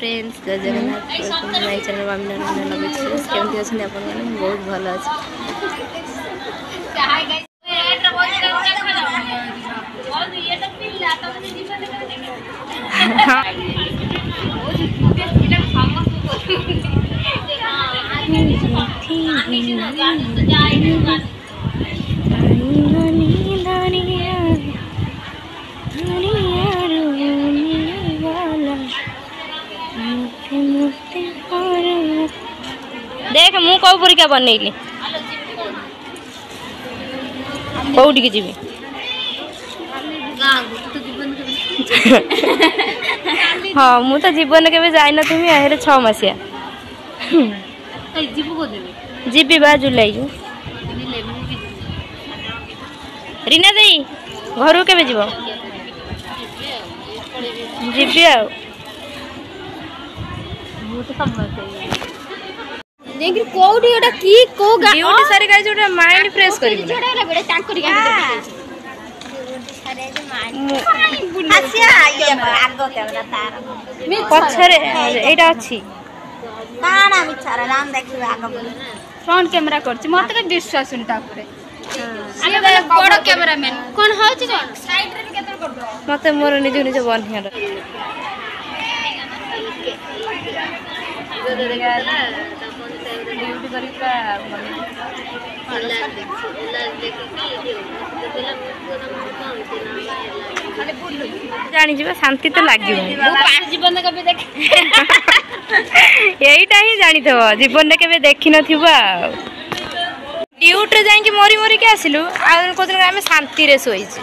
Friends Jai Jagannath my channel Mamina love express केमती अच्छे आपण मैंने बहुत भल अच्छे देख मु कौ परिका बनैली कौटी की जीवी हाँ मु तो जीवन के जाई न तुम हेरे 6 मासिया जीबी बा जुलाई रीना देई घर के जीव जीबी आ देखि कोडी एटा की को गा ड्यूटी सारी गाय जोटा माइंड फ्रेश करी छडेला बेटा टांकरी गाय अरे जे माइंड आसिया ये आगो कैमरा तार पछरे एटा अछि काना मिछारा राम देखि आगो फ्रंट कैमरा करछि मते के विश्वास उनटा करे आले बड़ कैमरामैन कोन होछि जन साइड रे केतर करदो मते मोर निज निज बन्हिया ड्यूटी करिका जानी जीवा शांति तो लागियो मु पास जीवन कबे देख एईटा ही जानी थबो जीवन रे केबे देखि नथिबा ड्यूटी जाई कि मोरी मोरी के आसिलु आ कोदिन हम शांति रे सोई छी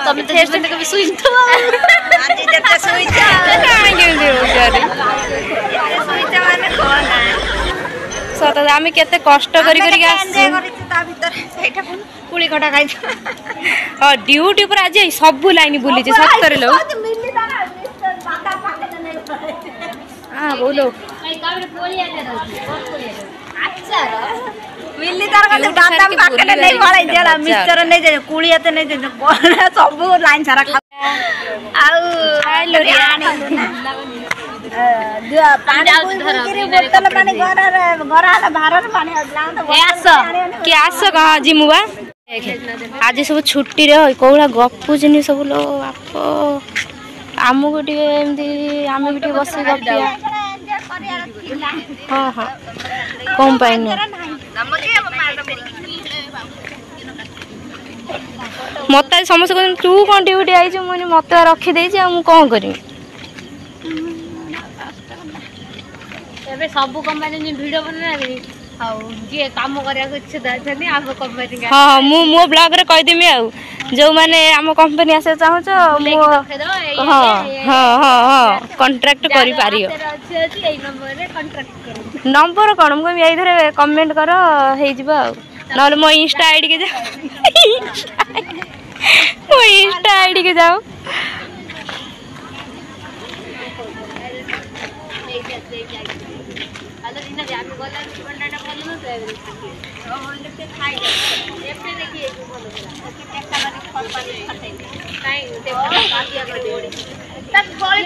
तमे तो जीवन रे कबे सोई थबो आज जते सोई छ काहे केमि हो जारी सोई छ माने कोना सत आम केते कष्ट करी करी कुली कटा खाई हाँ ड्यूटी पर आज सब लाइन बुली सतरे लो हाँ बोलो मिली तार का दाता पाकले नहीं पड़े जरा मिक्सचर नहीं जे कुलियाते नहीं जे सब लाइन सारा खा आउ हेलो रियानी पानी बोतल पानी घर बाहर पानी आस कहाँ जिमुआ आज सब छुट्टी रे कौड़ा गपु जिन सब लो बाप आमको टी आम भी बस गपिया हाँ हाँ कम पाइन मत समस्त तू कौन ड्यूटी आई मुझे मत रखीदे कौन करी एबे सब कंपनी वीडियो बना जे काम करिया इच्छा अछनी आम कंपनी हाँ मो ब्लॉग रे कह देमी आ जो माने आम कंपनी आसे चाहू हाँ हाँ हाँ हाँ कॉन्ट्रैक्ट करि पारियो नंबर कौन मुझे ये कमेंट कर ना मो इंस्टा आईडी के जाओ मो इंस्टा आईडी के जाओ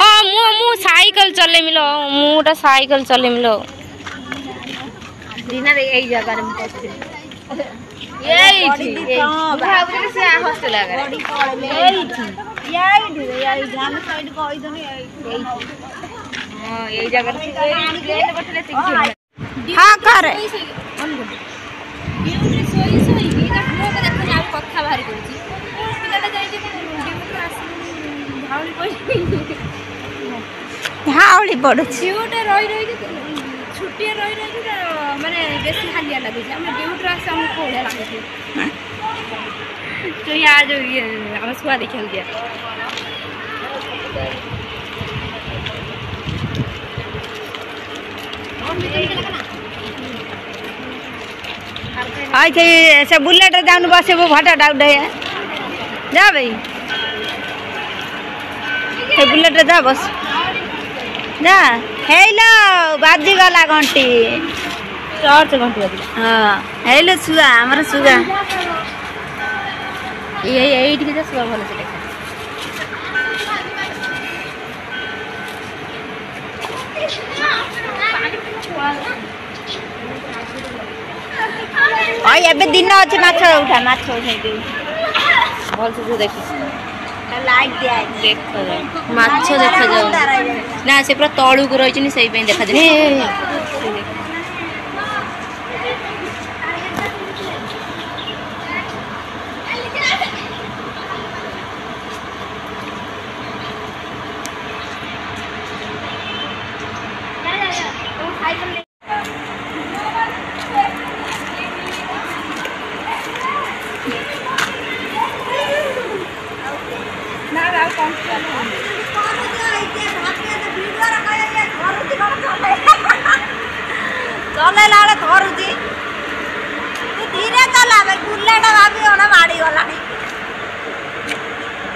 हाँ मु साइकिल चले मिलो मुटा साइकिल चले मिलो दीना रे एई जगह रे मु एई भाबरे से हॉस्टल आ गए एई जान साइड को ओइ दने एई हां एई जगह रे प्लेट बटले तिक हां कर ड्यूटी सोई सोई एटा मो के देखो आप कथा बाहर करछि पिलाटा जाई जे ड्यूटी आसी भावली कोइ हावली पड़ो ड्यूटी रही छुट्टी रही माने बेसी हालिया लागै छै हम ड्यूटी आसे हम कोले लागै छै तो यहाँ जो ये हम सुआ देखल गया आई थे से बुलेट जान बसे वो भाटा डाउट है जा भाई से बुलेट जा बस जा हेलो बाजी गला घंटी चर्च घंटी बाजी हां हेलो सुआ हमर सुआ ये ठीक है सुआ भलो से ଏବେ ଦିନ ଅଛି ମାଛ ଉଠା ମାଛ ଉଠେଇ ଭଲ ସେ ଦେଖ ଲାଇଟ୍ ଦିଆ ଦେଖ ମାଛ ଦେଖାଯାଉ ନା ସେ ପୁରା ତଳୁକୁ ରହିଛନ୍ତି ସେଇପାଇଁ ଦେଖାଯାଉନି। चलेला धरुची धीरे चला गुलाटा भाभी होना माड़ी गला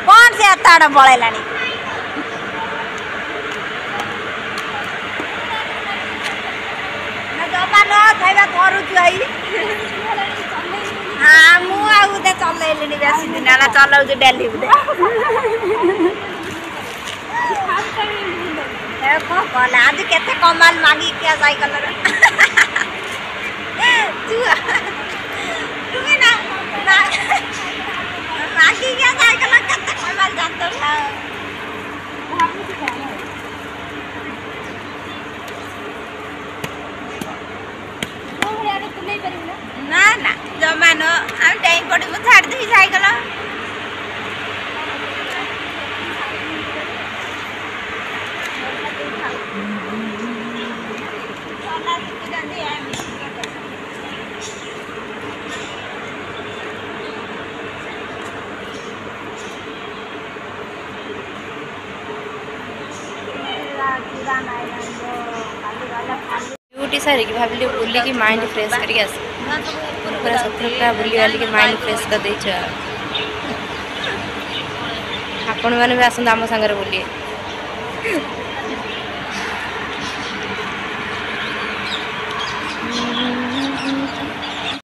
कौन से हाथ पलैला जमा न खाइबा धरुछु है। हाँ मुझे चलैली बेसी दिन है चलाऊ डेली कला आज केते कमाल मागी क्या साइकिल तुम्हें ना मागी क्या साइकिल केते कमाल जानतो ना ना जमा न हम टाइम पड़ी को छाड़ दी साइकिल ड्यूटी सारी भाविली बुलिकी माइंड फ्रेश करके आस पूरा सतर्कता बुली वाली माइंड फ्रेश कर दे आपण मैंने भी आसंत आम सागर बुलिए।